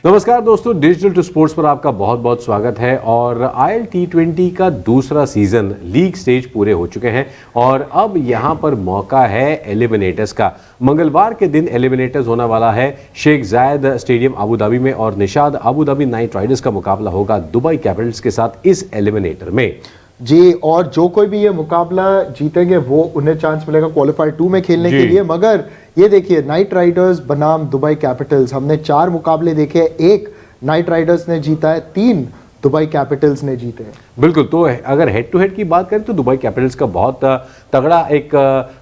नमस्कार दोस्तों, digital to sports पर आपका बहुत बहुत स्वागत है। और आईएल T20 का दूसरा सीजन लीग स्टेज पूरे हो चुके हैं और अब यहां पर मौका है एलिमिनेटर्स का। मंगलवार के दिन एलिमिनेटर्स होने वाला है शेख जायद स्टेडियम अबू धाबी में और Nishad Abu Dhabi Knight Riders का मुकाबला होगा दुबई कैपिटल्स के साथ इस एलिमिनेटर में। जी, और जो कोई भी ये मुकाबला जीतेंगे वो उन्हें चांस मिलेगा क्वालिफायर 2 में खेलने के लिए। मगर ये देखिए, नाइट राइडर्स बनाम दुबई कैपिटल्स, हमने 4 मुकाबले देखे, एक नाइट राइडर्स ने जीता है, 3 दुबई कैपिटल्स ने जीते हैं। बिल्कुल, तो अगर हेड टू हेड की बात करें तो दुबई कैपिटल्स का बहुत तगड़ा एक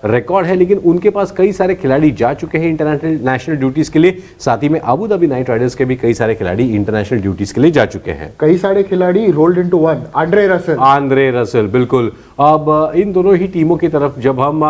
रिकॉर्ड है, लेकिन उनके पास कई सारे खिलाड़ी जा चुके हैं इंटरनेशनल नेशनल ड्यूटीज के लिए। साथ ही में अबू धाबी नाइट राइडर्स के भी कई सारे खिलाड़ी इंटरनेशनल ड्यूटीज के लिए जा चुके हैं। कई सारे खिलाड़ी rolled into one. Andre Russell, बिल्कुल। अब इन दोनों ही टीमों की तरफ जब हम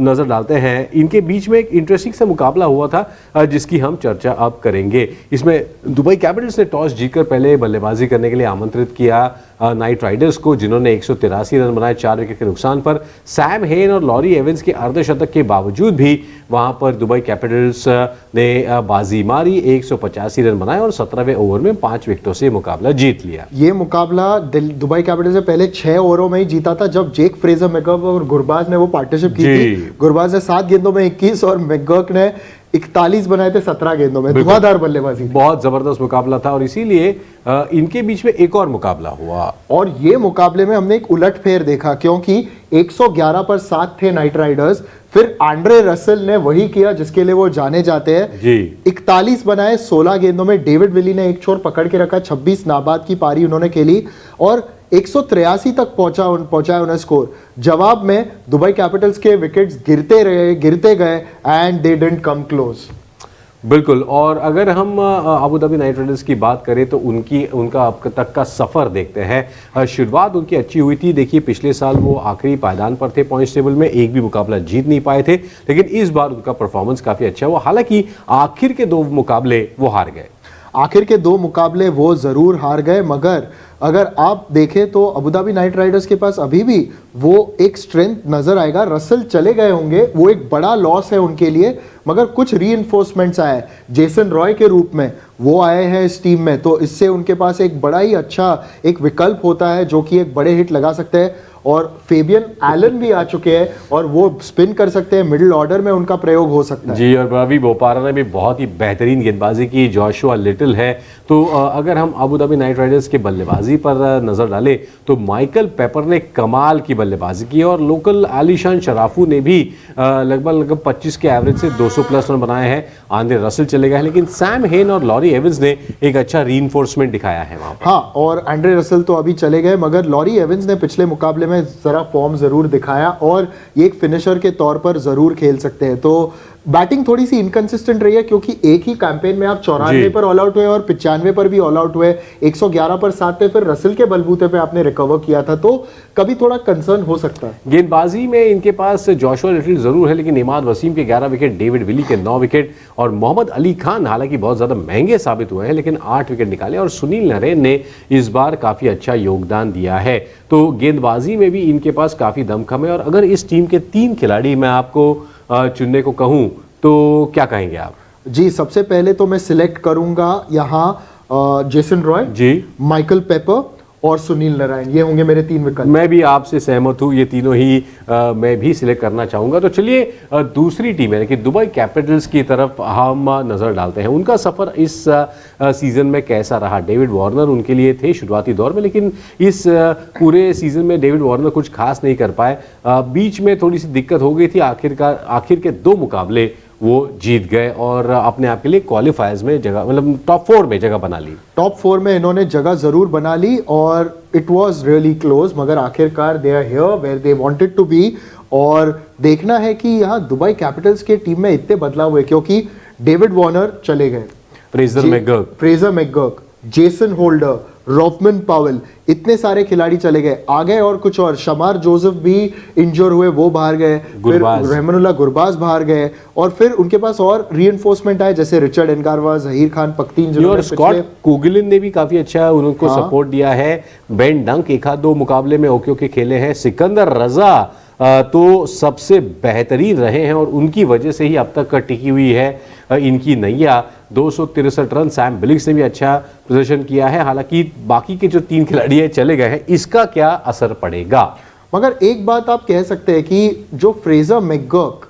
नजर डालते हैं, इनके बीच में एक इंटरेस्टिंग सा मुकाबला हुआ था जिसकी हम चर्चा अब करेंगे। इसमें दुबई कैपिटल्स ने टॉस जीतकर पहले बल्लेबाजी करने के लिए आमंत्रित किया नाइट राइडर्स को, जिन्होंने 183 रन बनाए 4 विकेट के नुकसान पर। सैम हेन और लॉरी एवंस के अर्धशतक के बावजूद भी वहां पर दुबई कैपिटल्स ने बाजी मारी, 185 रन बनाए और 17वें ओवर में 5 विकेटों से मुकाबला जीत लिया। ये मुकाबला दुबई कैपिटल्स से पहले 6 ओवरों में ही जीता था, जब जेक फ्रेजर मैकगर्क और गुरबाज ने वो पार्टनरशिप की थी। गुरबाज ने 7 गेंदों में 21 और मैकगर्क ने 41 बनाए थे 17 गेंदों में। धुआंधार बल्लेबाजी, बहुत जबरदस्त मुकाबला था और इसीलिए इनके बीच में एक और मुकाबला हुआ। और ये मुकाबले में हमने एक उलटफेर देखा, क्योंकि 111 पर 7 थे नाइट राइडर्स, फिर आंद्रे रसेल ने वही किया जिसके लिए वो जाने जाते हैं। 41 बनाए 16 गेंदों में। डेविड विली ने एक छोर पकड़ के रखा, 26 नाबाद की पारी उन्होंने खेली और 183 तक पहुंचाया उन्हें स्कोर। जवाब में दुबई कैपिटल्स के विकेट्स गिरते गए and they didn't come close. बिल्कुल। और अगर हम अबू धाबी नाइट राइडर्स की बात करें तो उनका अब तक का सफ़र देखते हैं। शुरुआत उनकी अच्छी हुई थी। देखिए, पिछले साल वो आखिरी पायदान पर थे पॉइंट्स टेबल में, एक भी मुकाबला जीत नहीं पाए थे, लेकिन इस बार उनका परफॉर्मेंस काफ़ी अच्छा हुआ। हालांकि आखिर के 2 मुकाबले वो हार गए। आखिर के 2 मुकाबले वो जरूर हार गए, मगर अगर आप देखें तो अबू धाबी नाइट राइडर्स के पास अभी भी वो एक स्ट्रेंथ नजर आएगा। रसेल चले गए होंगे, वो एक बड़ा लॉस है उनके लिए, मगर कुछ रीइंफोर्समेंट्स आए जेसन रॉय के रूप में, वो आए हैं इस टीम में, तो इससे उनके पास एक बड़ा ही अच्छा एक विकल्प होता है जो कि एक बड़े हिट लगा सकते हैं। और फेबियन एलन भी आ चुके हैं और वो स्पिन कर सकते हैं, मिडिल ऑर्डर में उनका प्रयोग हो सकता है। जी, और रवि बोपारा ने भी बहुत ही बेहतरीन गेंदबाजी की। जोशुआ लिटिल है। तो अगर हम अबू धाबी नाइट राइडर्स के बल्लेबाजी पर नजर डालें तो माइकल पेपर ने कमाल की बल्लेबाजी की और लोकल आलिशान शराफू ने भी लगभग 25 के एवरेज से 200 प्लस रन बनाए हैं। आंद्रे रसेल चले गए, लेकिन सैम हेन और लॉरी एवंस ने एक अच्छा रीइंफोर्समेंट दिखाया है वहां पर। हाँ, और आंद्रे रसेल तो अभी चले गए, मगर लॉरी एवंस ने पिछले मुकाबले में जरा फॉर्म जरूर दिखाया और ये एक फिनिशर के तौर पर जरूर खेल सकते हैं। तो बैटिंग थोड़ी सी इनकंसिस्टेंट रही है, क्योंकि एक ही कैंपेन में आप 94 पर ऑल आउट हुए और 95 पर भी ऑल आउट हुए, 111 पर 7 थे, फिर रसेल के बलबूते पे आपने रिकवर किया था, तो कभी थोड़ा कंसर्न हो सकता है। गेंदबाजी में इनके पास जोशुआ लिटिल जरूर है, लेकिन इमाद वसीम के 11 विकेट, डेविड विली के 9 विकेट और मोहम्मद अली खान हालांकि बहुत ज्यादा महंगे साबित हुए हैं, लेकिन 8 विकेट निकाले और सुनील नरेन ने इस बार काफी अच्छा योगदान दिया है। तो गेंदबाजी में भी इनके पास काफी दमखम है। और अगर इस टीम के 3 खिलाड़ी मैं आपको चुनने को कहूं तो क्या कहेंगे आप? जी, सबसे पहले तो मैं सिलेक्ट करूंगा यहाँ जेसन रॉय जी, माइकल पेपर और सुनील नारायण। ये होंगे मेरे 3 विकल्प। मैं भी आपसे सहमत हूँ, ये तीनों ही मैं भी सिलेक्ट करना चाहूंगा। तो चलिए दूसरी टीम है कि दुबई कैपिटल्स की तरफ हम नजर डालते हैं। उनका सफर इस सीजन में कैसा रहा? डेविड वार्नर उनके लिए थे शुरुआती दौर में, लेकिन इस पूरे सीजन में डेविड वार्नर कुछ खास नहीं कर पाए। बीच में थोड़ी सी दिक्कत हो गई थी। आखिर के 2 मुकाबले वो जीत गए और अपने आप के लिए क्वालिफायर्स में जगह, मतलब टॉप 4 में जगह बना ली। टॉप 4 में इन्होंने जगह जरूर बना ली और इट वाज रियली क्लोज, मगर आखिरकार they are here where they wanted to be. और देखना है कि यहाँ दुबई कैपिटल्स के टीम में इतने बदलाव हुए, क्योंकि डेविड वार्नर चले गए, Fraser McGurk, Jason Holder, Rovman Powell, इतने सारे खिलाड़ी चले गए। आ गए और कुछ और, शमार जोसेफ भी इंजोर हुए, वो बाहर गए, फिर रहमानुल्लाह गुरबाज बाहर गए और फिर उनके पास और रीइंफोर्समेंट आए, जैसे रिचर्ड एनगारवा, जहीर खान पख्तीन, और स्कॉट कुगलिन ने भी काफी अच्छा उनको सपोर्ट दिया है। बेन डंक 1-2 मुकाबले में ओके ओके खेले हैं। सिकंदर रजा तो सबसे बेहतरीन रहे हैं और उनकी वजह से ही अब तक टिकी हुई है इनकी नैया। 263 रन। सैम बिलिंग्स ने भी अच्छा प्रदर्शन किया है। हालांकि बाकी के जो 3 खिलाड़ी हैं चले गए हैं, इसका क्या असर पड़ेगा? मगर एक बात आप कह सकते हैं कि जो फ्रेजर मैकगर्क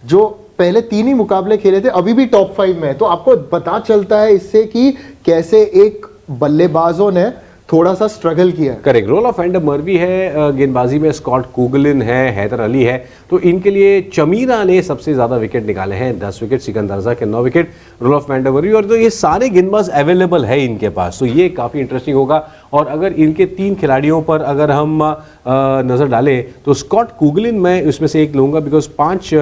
जो पहले 3 ही मुकाबले खेले थे अभी भी टॉप 5 में है, तो आपको पता चलता है इससे कि कैसे एक बल्लेबाजों ने थोड़ा सा स्ट्रगल किया है। करेक्ट। रोलफ वैंडर मर्वी है गेंदबाजी में, स्कॉट कुगलिन है, हैदर अली है, तो इनके लिए चमीरा ने सबसे ज्यादा विकेट निकाले हैं, 10 विकेट, सिकंदर रजा के 9 विकेट, रोलफ वैंडर मर्वी, और तो ये सारे गेंदबाज अवेलेबल है इनके पास, तो ये काफी इंटरेस्टिंग होगा। और अगर इनके 3 खिलाड़ियों पर अगर हम नजर डालें तो स्कॉट कुगलिन मैं उसमें से एक लूंगा, बिकॉज 5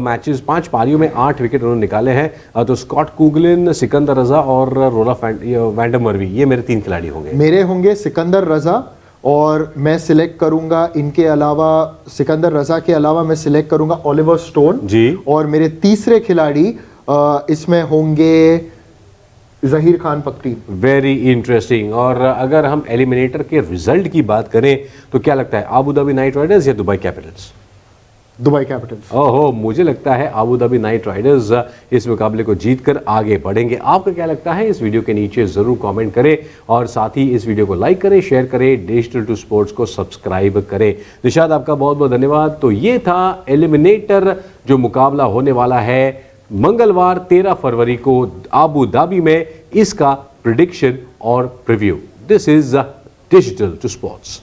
मैचेस 5 पारियों में 8 विकेट उन्होंने निकाले हैं। तो स्कॉट कुगलिन, सिकंदर रजा और रोलफ वैंडर मर्वी, ये मेरे 3 खिलाड़ी होंगे। मेरे होंगे सिकंदर रजा, और मैं सिलेक्ट करूंगा इनके अलावा, सिकंदर रजा के अलावा मैं सिलेक्ट करूंगा ओलिवर स्टोन जी। और मेरे तीसरे खिलाड़ी इसमें होंगे जहीर खान पक्टी। Very interesting. और अगर हम एलिमिनेटर के रिजल्ट की बात करें तो क्या लगता है, आबू धाबी नाइट राइडर्स या दुबई कैपिटल्स? Dubai Capitals. ओहो, मुझे लगता है आबू धाबी नाइट राइडर्स इस मुकाबले को जीतकर आगे बढ़ेंगे। आपका क्या लगता है? इस वीडियो के नीचे जरूर कमेंट करें और साथ ही इस वीडियो को लाइक करें, शेयर करें, डिजिटल टू स्पोर्ट्स को सब्सक्राइब करें। निशाद, आपका बहुत बहुत धन्यवाद। तो ये था एलिमिनेटर जो मुकाबला होने वाला है मंगलवार 13 फरवरी को आबू धाबी में, इसका प्रिडिक्शन और preview. This is digital to sports.